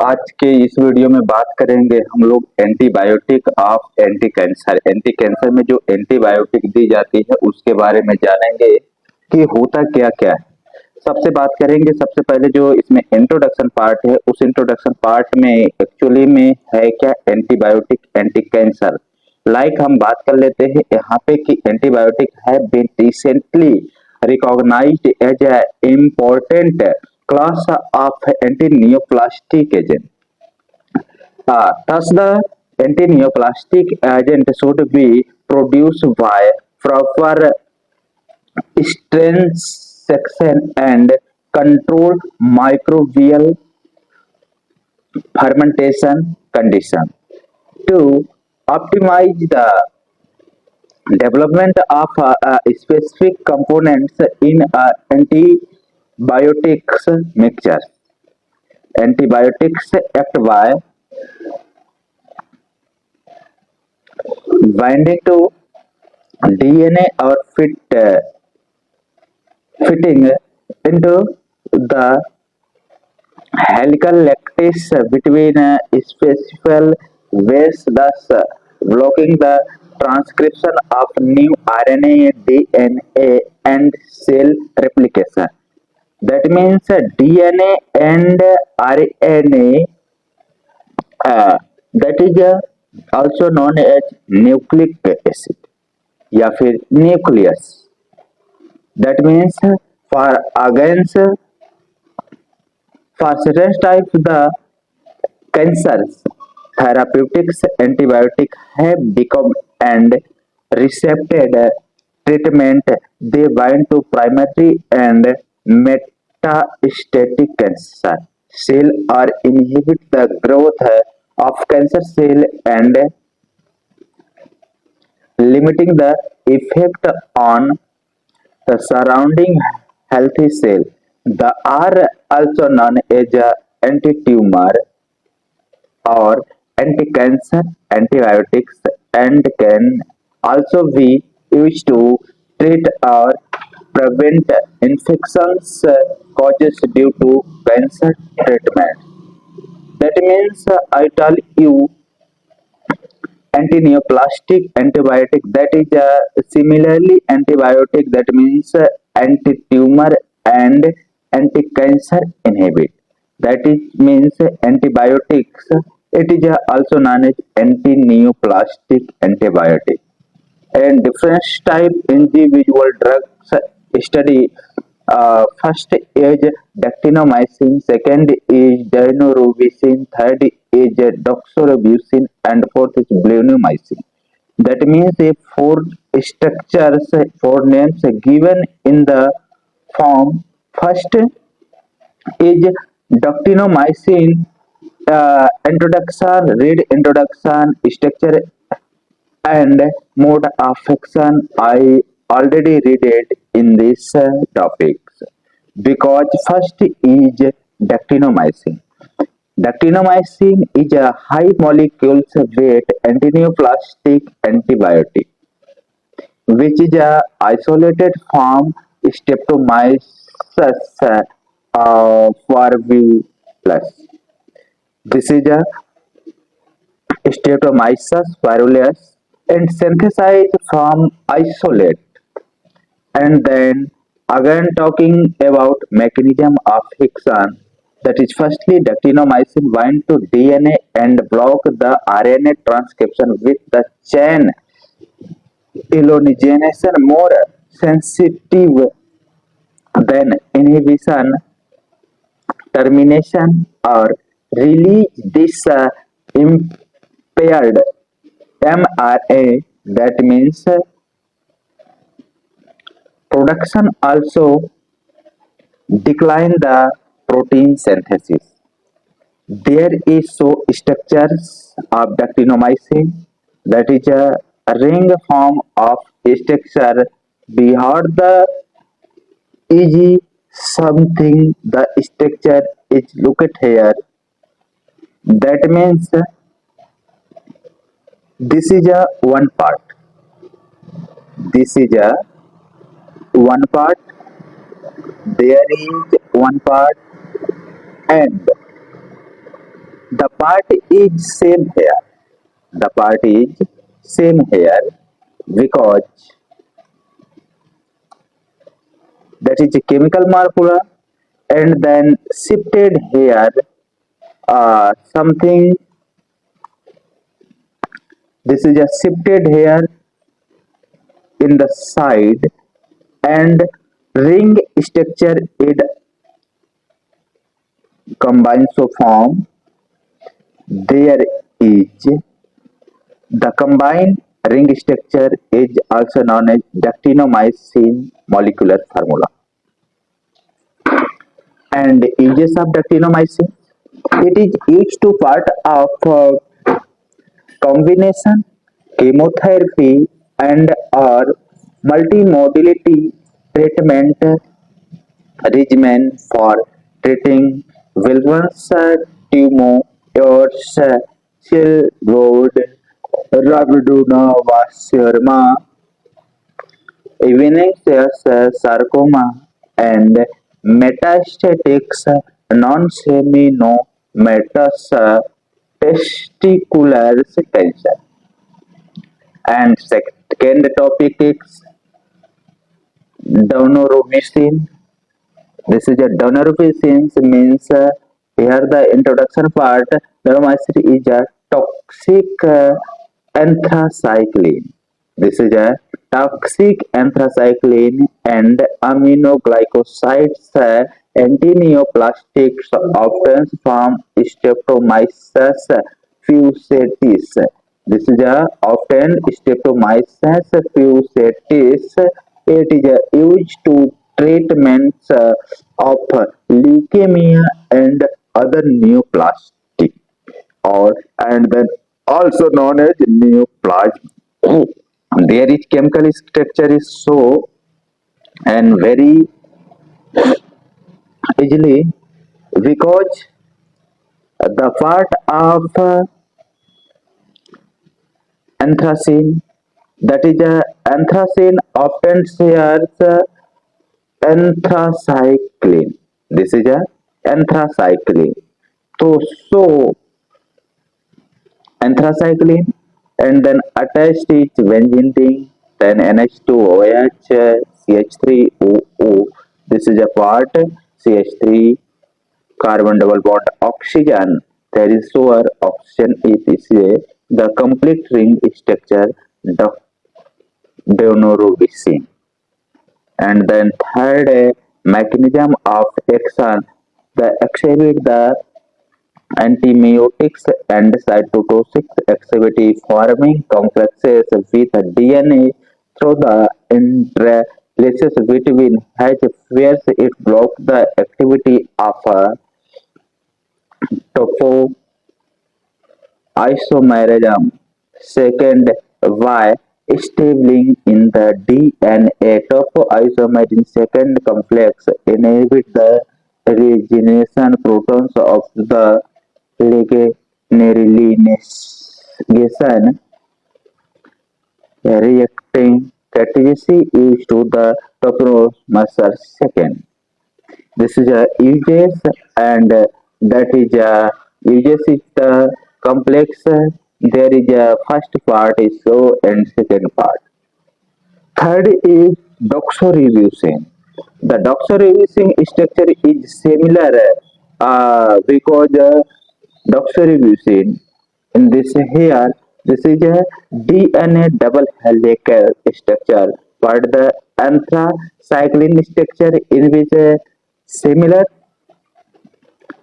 आज के इस वीडियो में बात करेंगे हम लोग antibiotic of anti cancer. Anti cancer में जो एंटीबायोटिक दी जाती है उसके बारे में जानेंगे कि होता क्या क्या है। सबसे बात करेंगे, सबसे पहले जो इसमें इंट्रोडक्शन पार्ट है, उस इंट्रोडक्शन पार्ट में एक्चुअली में है क्या एंटीबायोटिक एंटी कैंसर। हम बात कर लेते हैं यहाँ पे कि antibiotic have been recently recognized as an important class of antineoplastic agent. Thus, the antineoplastic agent should be produced by proper extraction and controlled microbial fermentation condition to optimize the development of specific components in antibiotics mixture. Antibiotics act by binding to DNA or fitting into the helical lattice between specific ways, thus blocking the transcription of new RNA, DNA, and cell replication. That means DNA and RNA, that is also known as nucleic acid या फिर nucleus. That means for against for certain type the cancers therapeutics antibiotic have become and recepted treatment. They bind to primary and metastatic cancer cell or inhibit the growth of cancer cell and limiting the effect on the surrounding healthy cell. The are also known as anti-tumor or anti-cancer antibiotics and can also be used to treat or prevent infections causes due to cancer treatment. That means I tell you antineoplastic antibiotic, that is similarly antibiotic, that means anti-tumor and anti-cancer inhibit, that is means antibiotics. It is also known as antineoplastic antibiotic. And different type individual drugs study. First is dactinomycin, second is daunorubicin, third is doxorubicin, and fourth is blenomycin. That means a four structures, four names given in the form. First is dactinomycin. Introduction, read introduction, structure and mode of action. I already read it in this topics because first is dactinomycin. Dactinomycin is a high molecules weight antineoplastic antibiotic which is a isolated form Streptomyces parvulus. This is a Streptomyces parvulus and synthesized from isolate. And then again talking about mechanism of action, that is firstly dactinomycin bind to DNA and block the RNA transcription with the chain elongination more sensitive than inhibition. Termination or release this impaired mRNA, that means production also decline the protein synthesis. There is so structures of dactinomycin, that is a ring form of structure behind the EG something. The structure is located here. That means this is a one part. This is a one part. There is one part and The part is same here. The part is same here because that is a chemical molecule and then shifted here something. This is a shifted here in the side and ring structure it combines to form. There is the combined ring structure is also known as actinomycin molecular formula. And uses of actinomycin, it is used to part of combination chemotherapy and or multimodality treatment regimen for treating vulvous tumors, childhood rhabdomyosarcoma, eventuous sarcoma, and metastatic non-seminomatous testicular cancer. And second topic is daunorubicin. This is a daunorubicin means here the introduction part. Daunorubicin is a toxic anthracycline. This is a toxic anthracycline and aminoglycosides antineoplastics often from Streptomyces fusatis. This is a often Streptomyces fusatis. It is used to treatments of leukemia and other neoplastic or and then also known as neoplasm. Their its chemical structure is so and very easily because the part of anthracene, that is anthracene often shares anthracycline. This is a anthracycline. So anthracycline and then attached is benzene ring, then NH2OH, CH3OO. This is a part CH3 carbon double bond oxygen. There is sour oxygen is the complete ring structure daunorubicin. And then third mechanism of action, the exhibit the antibiotics and cytotoxic activity forming complexes with DNA through the interfaces between H where it blocks the activity of topoisomerism. Second, Y stabling in the DNA topoisomerism second complex inhibit the regeneration protons of the ligation reacting catalysis used to the topoisomer second. This is a uses and that is a uses is the complex. There is a first part is so and second part. Third is doxorubicin. The doxorubicin structure is similar because doxorubicin in this here this is a DNA double helical structure, but the anthracycline structure in which similar.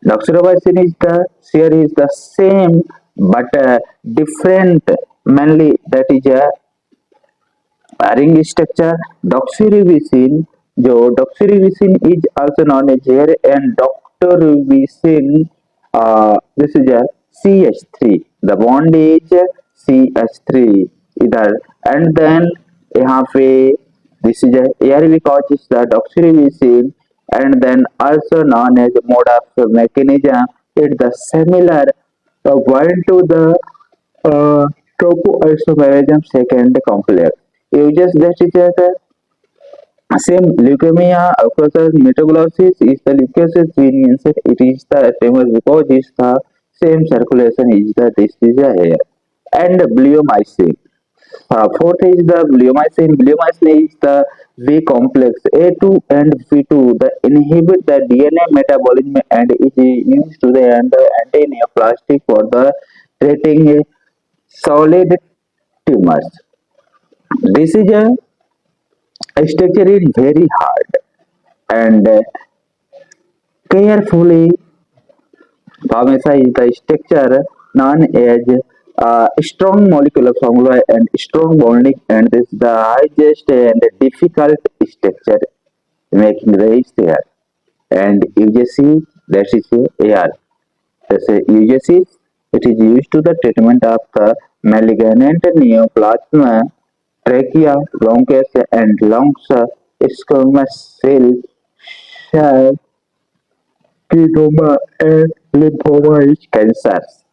Doxorubicin is the share is the same but different mainly that is a ring structure. Doxorubicin जो doxorubicin is also known as here and doxorubicin this is a CH3, the bond is CH3 इधर and then यहाँ पे this is a here we call this the doxorubicin and then also known as mode of mechanism. It's the similar one to the topoisomerism second complex. Uses that is the same leukemia occurs as metabolism is the leukocytes gene means it is the famous because it's the Same circulation is the disease here. And bleomycin. Fourth is the bleomycin. Bleomycin is the B complex A2 and B2. The inhibit the DNA metabolism and is used to the anti-neoplastic for the treating solid tumors. This is a structure is very hard and carefully Pharmacia is the structure known as strong molecular formula and strong bonding, and this is the highest and difficult structure making the there. And UJC, that is AR. That's a UJC. It is used to the treatment of the malignant neoplasma, trachea, bronchus, and lungs, squamous cell, glioma, and lymphoma cancers.